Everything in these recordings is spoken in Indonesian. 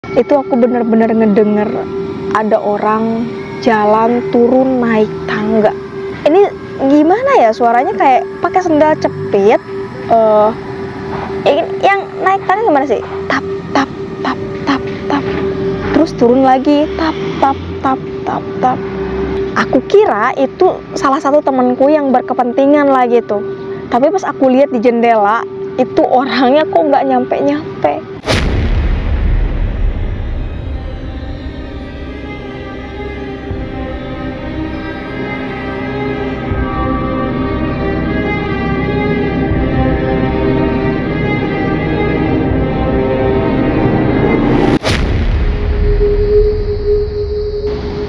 Itu aku bener-bener ngedenger ada orang jalan turun naik tangga. Ini gimana ya, suaranya kayak pakai sendal cepit. Yang naik tangga gimana sih? Tap tap tap tap tap. Terus turun lagi, tap tap tap tap tap. Aku kira itu salah satu temanku yang berkepentingan lah gitu. Tapi pas aku lihat di jendela, itu orangnya kok nggak nyampe-nyampe.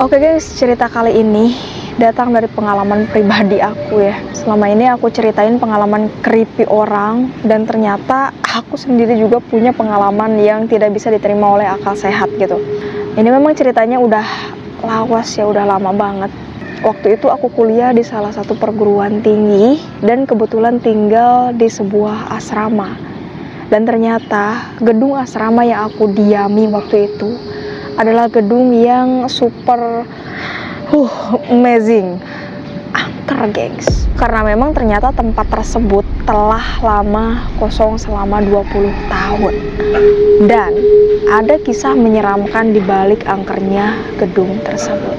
Oke guys, cerita kali ini datang dari pengalaman pribadi aku ya. Selama ini aku ceritain pengalaman creepy orang, dan ternyata aku sendiri juga punya pengalaman yang tidak bisa diterima oleh akal sehat gitu. Ini memang ceritanya udah lawas ya, udah lama banget. Waktu itu aku kuliah di salah satu perguruan tinggi dan kebetulan tinggal di sebuah asrama. Dan ternyata gedung asrama yang aku diami waktu itu adalah gedung yang super amazing, angker gengs. Karena memang ternyata tempat tersebut telah lama kosong selama 20 tahun. Dan ada kisah menyeramkan di balik angkernya gedung tersebut.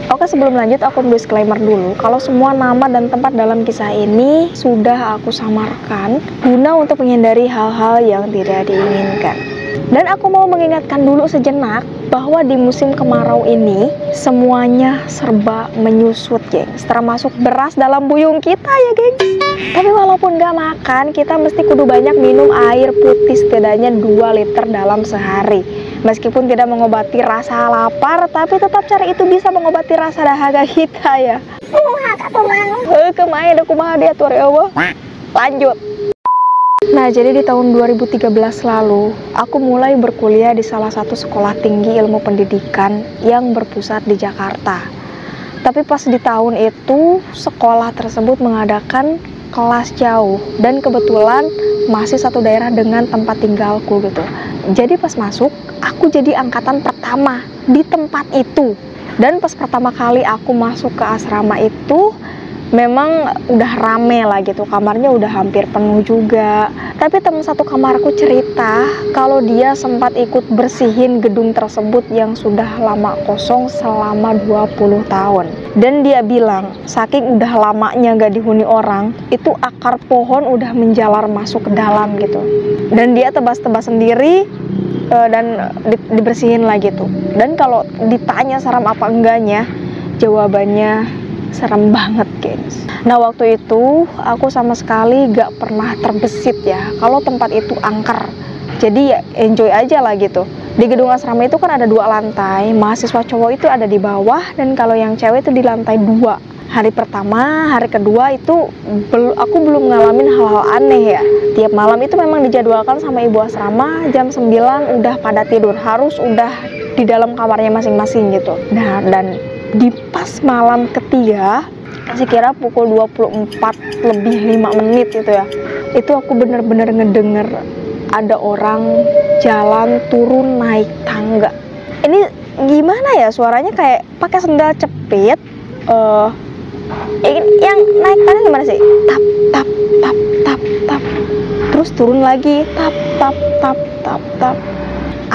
Oke, sebelum lanjut aku disclaimer dulu kalau semua nama dan tempat dalam kisah ini sudah aku samarkan guna untuk menghindari hal-hal yang tidak diinginkan. Dan aku mau mengingatkan dulu sejenak bahwa di musim kemarau ini semuanya serba menyusut, gengs. Termasuk beras dalam buyung kita ya, gengs. Tapi walaupun gak makan, kita mesti kudu banyak minum air putih setidaknya 2 liter dalam sehari. Meskipun tidak mengobati rasa lapar, tapi tetap cara itu bisa mengobati rasa dahaga kita ya. Kemain aku mah diatur ya Allah. Lanjut. Nah, jadi di tahun 2013 lalu, aku mulai berkuliah di salah satu sekolah tinggi ilmu pendidikan yang berpusat di Jakarta. Tapi pas di tahun itu, sekolah tersebut mengadakan kelas jauh, dan kebetulan masih satu daerah dengan tempat tinggalku gitu. Jadi pas masuk, aku jadi angkatan pertama di tempat itu. Dan pas pertama kali aku masuk ke asrama itu, memang udah rame lah gitu, kamarnya udah hampir penuh juga. Tapi teman satu kamarku cerita kalau dia sempat ikut bersihin gedung tersebut yang sudah lama kosong selama 20 tahun. Dan dia bilang saking udah lamanya gak dihuni orang, itu akar pohon udah menjalar masuk ke dalam gitu. Dan dia tebas-tebas sendiri dan dibersihin lah gitu. Dan kalau ditanya seram apa enggaknya, jawabannya serem banget, gengs. Nah, waktu itu aku sama sekali gak pernah terbesit ya kalau tempat itu angker. Jadi ya enjoy aja lah gitu. Di gedung asrama itu kan ada 2 lantai. Mahasiswa cowok itu ada di bawah, dan kalau yang cewek itu di lantai 2. Hari pertama, hari kedua itu aku belum ngalamin hal-hal aneh ya. Tiap malam itu memang dijadwalkan sama ibu asrama jam 9 udah pada tidur, harus udah di dalam kamarnya masing-masing gitu. Nah, dan di pas malam ketiga, sekira pukul 24 lebih 5 menit gitu ya, itu aku bener-bener ngedenger ada orang jalan turun naik tangga. Ini gimana ya, suaranya kayak pakai sendal cepit. Yang naik tangga gimana sih? Tap tap tap tap tap. Terus turun lagi, tap tap tap tap tap.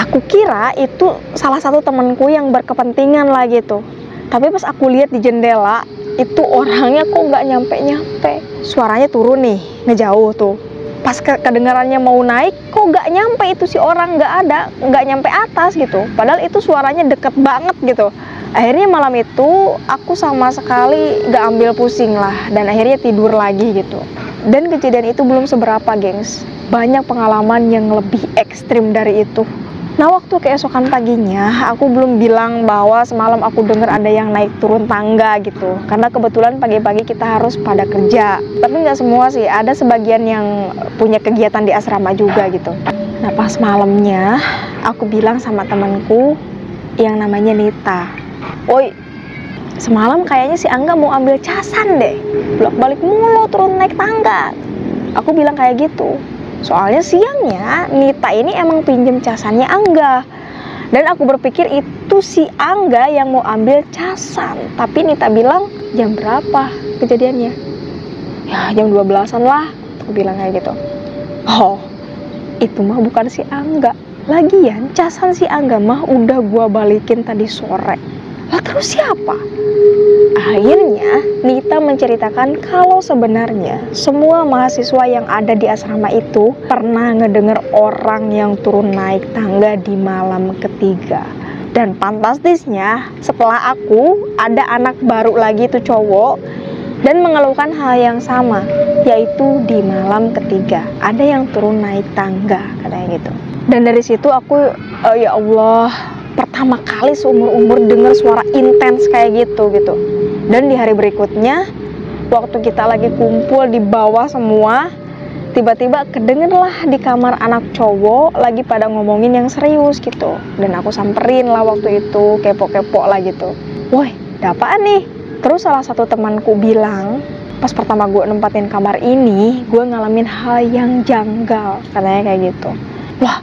Aku kira itu salah satu temanku yang berkepentingan lah gitu. Tapi pas aku lihat di jendela, itu orangnya kok nggak nyampe-nyampe. Suaranya turun nih, ngejauh tuh. Pas kedengarannya mau naik, kok nggak nyampe itu si orang, nggak ada, nggak nyampe atas gitu. Padahal itu suaranya deket banget gitu. Akhirnya malam itu aku sama sekali nggak ambil pusing lah, dan akhirnya tidur lagi gitu. Dan kejadian itu belum seberapa, gengs. Banyak pengalaman yang lebih ekstrim dari itu. Nah, waktu keesokan paginya, aku belum bilang bahwa semalam aku dengar ada yang naik turun tangga gitu. Karena kebetulan pagi-pagi kita harus pada kerja. Tapi nggak semua sih, ada sebagian yang punya kegiatan di asrama juga gitu. Nah, pas malamnya, aku bilang sama temanku yang namanya Nita, "Woi, semalam kayaknya si Angga mau ambil casan deh. Bolak-balik mulu turun naik tangga." Aku bilang kayak gitu. Soalnya siangnya Nita ini emang pinjem casannya Angga. Dan aku berpikir itu si Angga yang mau ambil casan. Tapi Nita bilang, jam berapa kejadiannya? Ya jam 12-an lah, aku bilang kayak gitu. Oh, itu mah bukan si Angga. Lagian casan si Angga mah udah gua balikin tadi sore. Lah terus siapa? Akhirnya Nita menceritakan kalau sebenarnya semua mahasiswa yang ada di asrama itu pernah ngedenger orang yang turun naik tangga di malam ketiga. Dan fantastisnya setelah aku ada anak baru lagi tuh cowok dan mengeluhkan hal yang sama, yaitu di malam ketiga ada yang turun naik tangga katanya gitu. Dan dari situ aku ya Allah, pertama kali seumur-umur dengar suara intens kayak gitu. Dan di hari berikutnya waktu kita lagi kumpul di bawah semua, tiba-tiba kedengerlah di kamar anak cowok lagi pada ngomongin yang serius gitu. Dan aku samperin lah waktu itu, kepo-kepo lah gitu. Woi, ada apaan nih? Terus salah satu temanku bilang, pas pertama gue nempatin kamar ini, gue ngalamin hal yang janggal, katanya kayak gitu. Wah,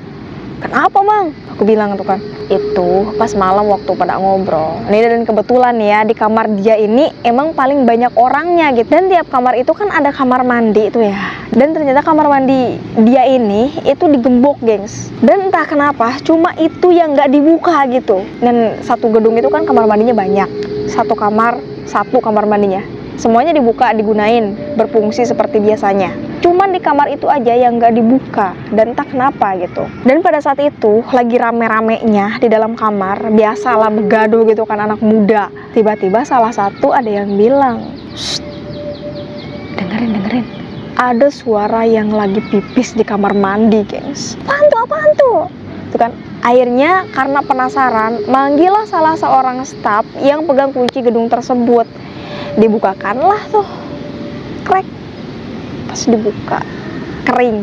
kenapa Mang? Aku bilang tuh kan, itu pas malam waktu pada ngobrol. Nih dan kebetulan ya di kamar dia ini emang paling banyak orangnya gitu. Dan tiap kamar itu kan ada kamar mandi itu ya. Dan ternyata kamar mandi dia ini itu digembok gengs. Dan entah kenapa cuma itu yang nggak dibuka gitu. Dan satu gedung itu kan kamar mandinya banyak. Satu kamar mandinya. Semuanya dibuka, digunain, berfungsi seperti biasanya. Cuman di kamar itu aja yang nggak dibuka, dan entah kenapa gitu. Dan pada saat itu lagi rame-ramenya di dalam kamar, biasalah begaduh gitu kan anak muda. Tiba-tiba salah satu ada yang bilang, "Shh, dengerin. Ada suara yang lagi pipis di kamar mandi, gengs." Apaan tuh? Itu kan. Akhirnya karena penasaran, manggillah salah seorang staf yang pegang kunci gedung tersebut. Dibukakanlah tuh, krek. Pas dibuka, kering,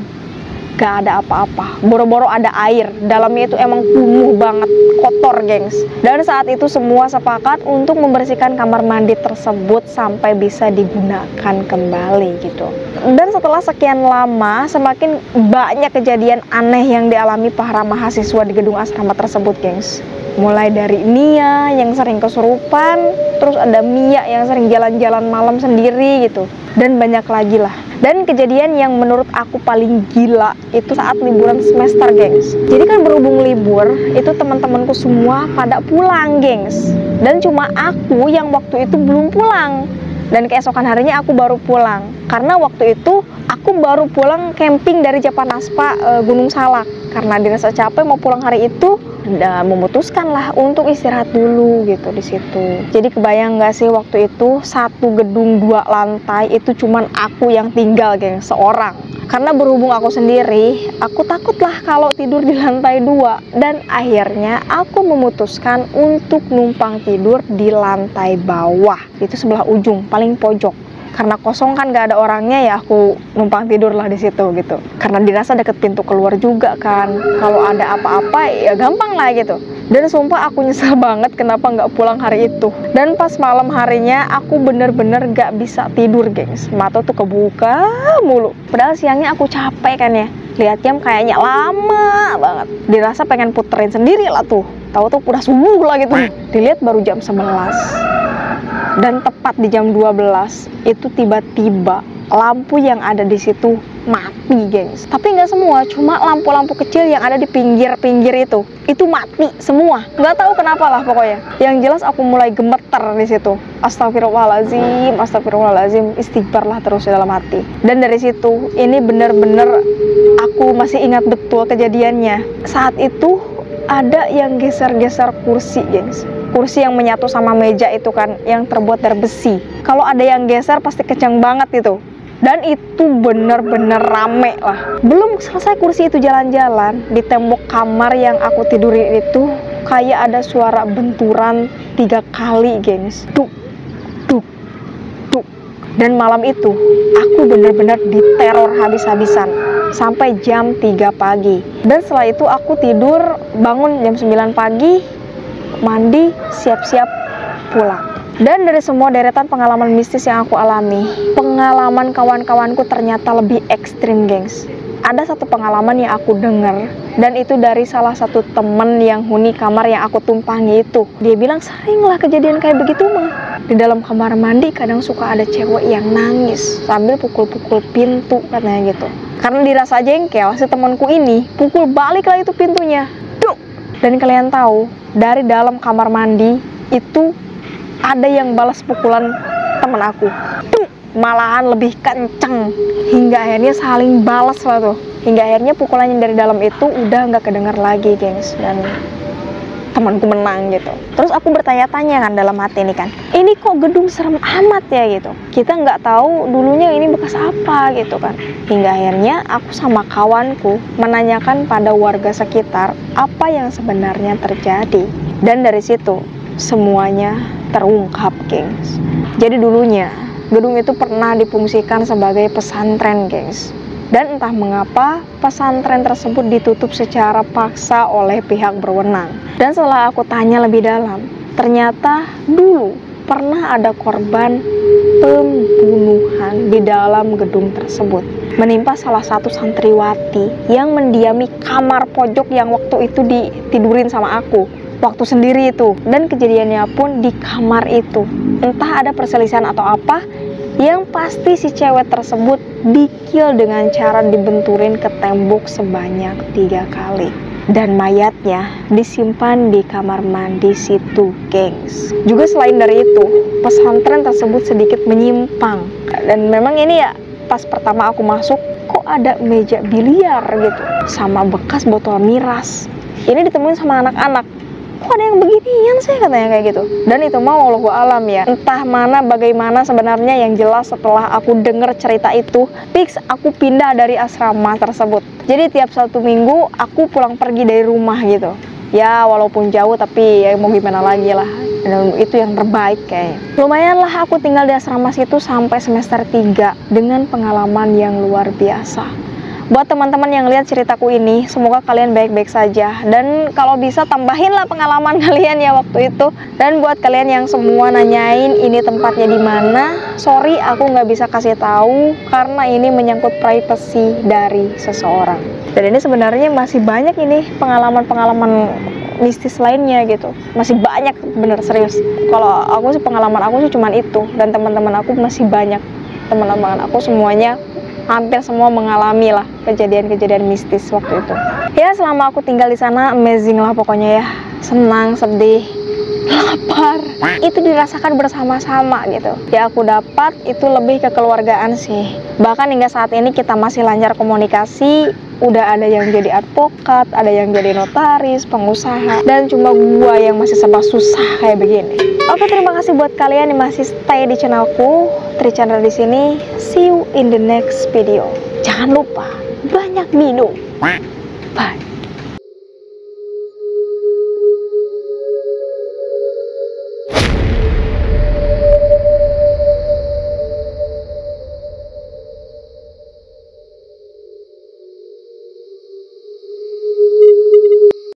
gak ada apa-apa. Boro-boro ada air, dalamnya itu emang kumuh banget, kotor gengs. Dan saat itu semua sepakat untuk membersihkan kamar mandi tersebut sampai bisa digunakan kembali gitu. Dan setelah sekian lama, semakin banyak kejadian aneh yang dialami para mahasiswa di gedung asrama tersebut gengs. Mulai dari Nia yang sering kesurupan, terus ada Mia yang sering jalan-jalan malam sendiri gitu, dan banyak lagi lah. Dan kejadian yang menurut aku paling gila itu saat liburan semester gengs. Jadi kan berhubung libur, itu teman-temanku semua pada pulang gengs. Dan cuma aku yang waktu itu belum pulang. Dan keesokan harinya aku baru pulang. Karena waktu itu aku baru pulang camping dari Japanaspa Gunung Salak. Karena dirasa capek mau pulang hari itu, dan memutuskan lah untuk istirahat dulu gitu di situ. Jadi kebayang nggak sih waktu itu satu gedung 2 lantai itu cuman aku yang tinggal geng, seorang. Karena berhubung aku sendiri, aku takut lah kalau tidur di lantai 2. Dan akhirnya aku memutuskan untuk numpang tidur di lantai bawah. Itu sebelah ujung, paling pojok. Karena kosong kan gak ada orangnya, ya aku numpang tidur lah di situ gitu. Karena dirasa deket pintu keluar juga kan. Kalau ada apa-apa ya gampang lah gitu. Dan sumpah aku nyesel banget kenapa nggak pulang hari itu. Dan pas malam harinya aku bener-bener gak bisa tidur gengs. Mata tuh kebuka mulu. Padahal siangnya aku capek kan ya. Lihat jam kayaknya lama banget. Dirasa pengen puterin sendiri lah tuh. Tahu tuh udah subuh lah gitu. Dilihat baru jam 11. Dan tepat di jam 12 itu tiba-tiba lampu yang ada di situ mati gengs. Tapi nggak semua, cuma lampu-lampu kecil yang ada di pinggir-pinggir itu mati semua. Nggak tahu kenapa lah pokoknya. Yang jelas aku mulai gemeter di situ. Astagfirullahalazim, istighfar lah terus dalam hati. Dan dari situ ini bener-bener aku masih ingat betul kejadiannya. Saat itu ada yang geser-geser kursi gengs. Kursi yang menyatu sama meja itu kan, yang terbuat dari besi. Kalau ada yang geser pasti kencang banget itu. Dan itu bener-bener rame lah. Belum selesai kursi itu jalan-jalan, di tembok kamar yang aku tidurin itu kayak ada suara benturan 3 kali gengs. Duk, duk, duk. Dan malam itu aku bener-bener diteror habis-habisan sampai jam 3 pagi. Dan setelah itu aku tidur, bangun jam 9 pagi, mandi, siap-siap pulang. Dan dari semua deretan pengalaman mistis yang aku alami, pengalaman kawan-kawanku ternyata lebih ekstrim gengs. Ada satu pengalaman yang aku dengar Dan itu dari salah satu temen yang huni kamar yang aku tumpangi itu. Dia bilang sering lah kejadian kayak begitu mah. Di dalam kamar mandi kadang suka ada cewek yang nangis sambil pukul-pukul pintu katanya gitu. Karena dirasa jengkel, si temanku ini pukul balik lah itu pintunya. Duh. Dan kalian tahu, dari dalam kamar mandi itu ada yang balas pukulan temen aku. Duh. Malahan lebih kenceng. Hingga akhirnya saling balas lah tuh. Hingga akhirnya pukulannya dari dalam itu udah nggak kedengar lagi, gengs. Dan temanku menang gitu. Terus aku bertanya-tanya kan dalam hati ini kan, ini kok gedung serem amat ya gitu. Kita nggak tahu dulunya ini bekas apa gitu kan. Hingga akhirnya aku sama kawanku menanyakan pada warga sekitar apa yang sebenarnya terjadi. Dan dari situ semuanya terungkap, gengs. Jadi dulunya gedung itu pernah difungsikan sebagai pesantren, gengs. Dan entah mengapa pesantren tersebut ditutup secara paksa oleh pihak berwenang. Dan setelah aku tanya lebih dalam, ternyata dulu pernah ada korban pembunuhan di dalam gedung tersebut. Menimpa salah satu santriwati yang mendiami kamar pojok yang waktu itu ditidurin sama aku. Waktu sendiri itu. Dan kejadiannya pun di kamar itu. Entah ada perselisihan atau apa, yang pasti si cewek tersebut dikill dengan cara dibenturin ke tembok sebanyak 3 kali. Dan mayatnya disimpan di kamar mandi situ, gengs. Juga selain dari itu, pesantren tersebut sedikit menyimpang. Dan memang ini ya, pas pertama aku masuk, kok ada meja biliar gitu, sama bekas botol miras. Ini ditemuin sama anak-anak. Kok ada yang beginian sih katanya kayak gitu. Dan itu mau Allahu alam ya, entah mana bagaimana sebenarnya, yang jelas setelah aku denger cerita itu, fix aku pindah dari asrama tersebut. Jadi tiap 1 minggu aku pulang pergi dari rumah gitu. Ya walaupun jauh tapi ya mau gimana lagi lah. Dan itu yang terbaik kayaknya. Lumayan lah aku tinggal di asrama situ sampai semester 3 dengan pengalaman yang luar biasa. Buat teman-teman yang lihat ceritaku ini, semoga kalian baik-baik saja. Dan kalau bisa tambahinlah pengalaman kalian ya waktu itu. Dan buat kalian yang semua nanyain ini tempatnya di mana, sorry aku nggak bisa kasih tahu karena ini menyangkut privasi dari seseorang. Dan ini sebenarnya masih banyak ini pengalaman-pengalaman mistis lainnya gitu. Masih banyak, bener serius. Kalau aku sih pengalaman aku sih cuman itu, dan teman-teman aku masih banyak. Teman-teman aku semuanya hampir semua mengalami lah kejadian-kejadian mistis waktu itu. Ya selama aku tinggal di sana amazing lah pokoknya ya. Senang, sedih, lapar, itu dirasakan bersama-sama gitu. Ya aku dapat itu lebih kekeluargaan sih. Bahkan hingga saat ini kita masih lancar komunikasi. Udah ada yang jadi advokat, ada yang jadi notaris, pengusaha, dan cuma gua yang masih serba susah kayak begini. Oke, terima kasih buat kalian yang masih stay di channelku, Tri-channel di sini. See you in the next video. Jangan lupa banyak minum. Bye.